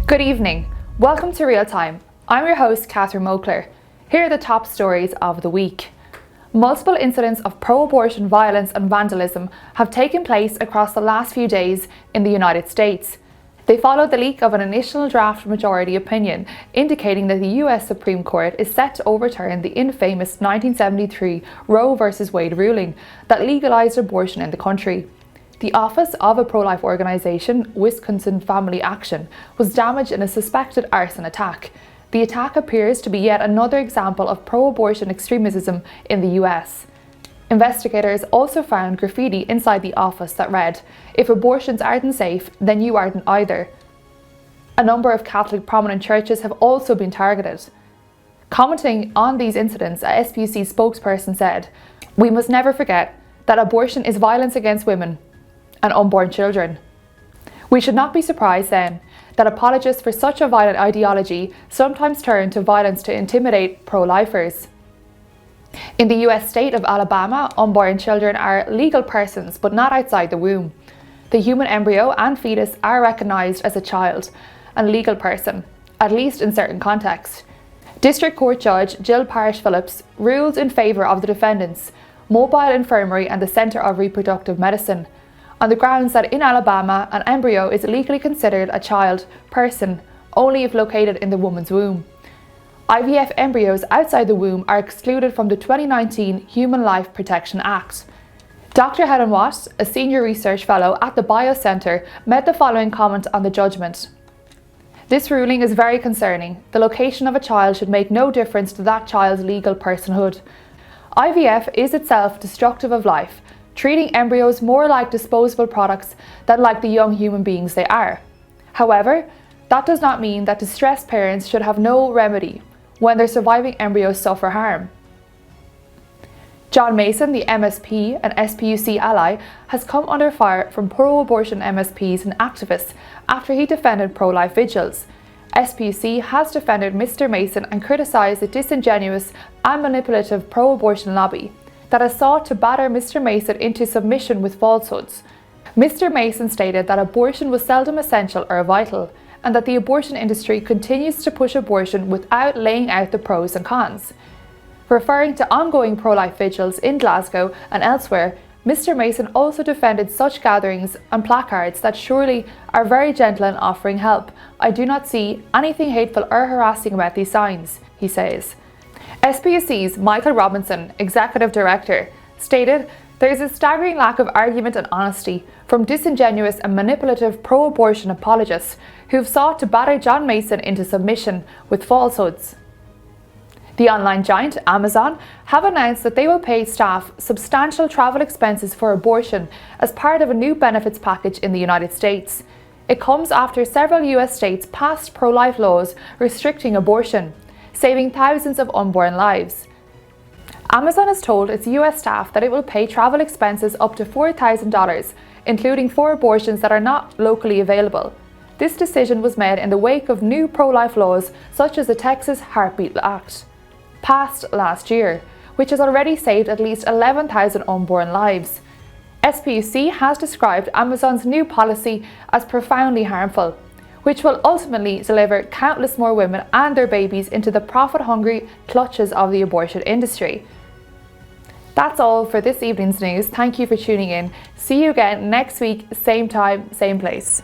Good evening. Welcome to Real Time. I'm your host, Catherine Mokler. Here are the top stories of the week. Multiple incidents of pro-abortion violence and vandalism have taken place across the last few days in the United States. They followed the leak of an initial draft majority opinion indicating that the US Supreme Court is set to overturn the infamous 1973 Roe v. Wade ruling that legalized abortion in the country. The office of a pro-life organisation, Wisconsin Family Action, was damaged in a suspected arson attack. The attack appears to be yet another example of pro-abortion extremism in the US. Investigators also found graffiti inside the office that read, "If abortions aren't safe, then you aren't either." A number of Catholic prominent churches have also been targeted. Commenting on these incidents, a SPUC spokesperson said, "We must never forget that abortion is violence against women and unborn children. We should not be surprised then that apologists for such a violent ideology sometimes turn to violence to intimidate pro-lifers." In the US state of Alabama, unborn children are legal persons but not outside the womb. The human embryo and fetus are recognised as a child and legal person, at least in certain contexts. District Court Judge Jill Parrish Phillips ruled in favour of the defendants, Mobile Infirmary and the Centre of Reproductive Medicine, on the grounds that in Alabama, an embryo is legally considered a child person only if located in the woman's womb. IVF embryos outside the womb are excluded from the 2019 Human Life Protection Act. Dr. Helen Watt, a senior research fellow at the BioCentre, made the following comment on the judgment. "This ruling is very concerning. The location of a child should make no difference to that child's legal personhood. IVF is itself destructive of life, treating embryos more like disposable products than like the young human beings they are. However, that does not mean that distressed parents should have no remedy when their surviving embryos suffer harm." John Mason, the MSP and SPUC ally, has come under fire from pro-abortion MSPs and activists after he defended pro-life vigils. SPUC has defended Mr. Mason and criticised the disingenuous and manipulative pro-abortion lobby that has sought to batter Mr. Mason into submission with falsehoods. Mr. Mason stated that abortion was seldom essential or vital, and that the abortion industry continues to push abortion without laying out the pros and cons. Referring to ongoing pro-life vigils in Glasgow and elsewhere, Mr. Mason also defended such gatherings and placards that surely are very gentle in offering help. "I do not see anything hateful or harassing about these signs," he says. SPUC's Michael Robinson, Executive Director, stated, "There is a staggering lack of argument and honesty from disingenuous and manipulative pro-abortion apologists who've sought to batter John Mason into submission with falsehoods." The online giant Amazon have announced that they will pay staff substantial travel expenses for abortion as part of a new benefits package in the United States. It comes after several US states passed pro-life laws restricting abortion, saving thousands of unborn lives. Amazon has told its US staff that it will pay travel expenses up to $4,000, including for abortions that are not locally available. This decision was made in the wake of new pro-life laws such as the Texas Heartbeat Act, passed last year, which has already saved at least 11,000 unborn lives. SPUC has described Amazon's new policy as profoundly harmful, which will ultimately deliver countless more women and their babies into the profit-hungry clutches of the abortion industry. That's all for this evening's news. Thank you for tuning in. See you again next week, same time, same place.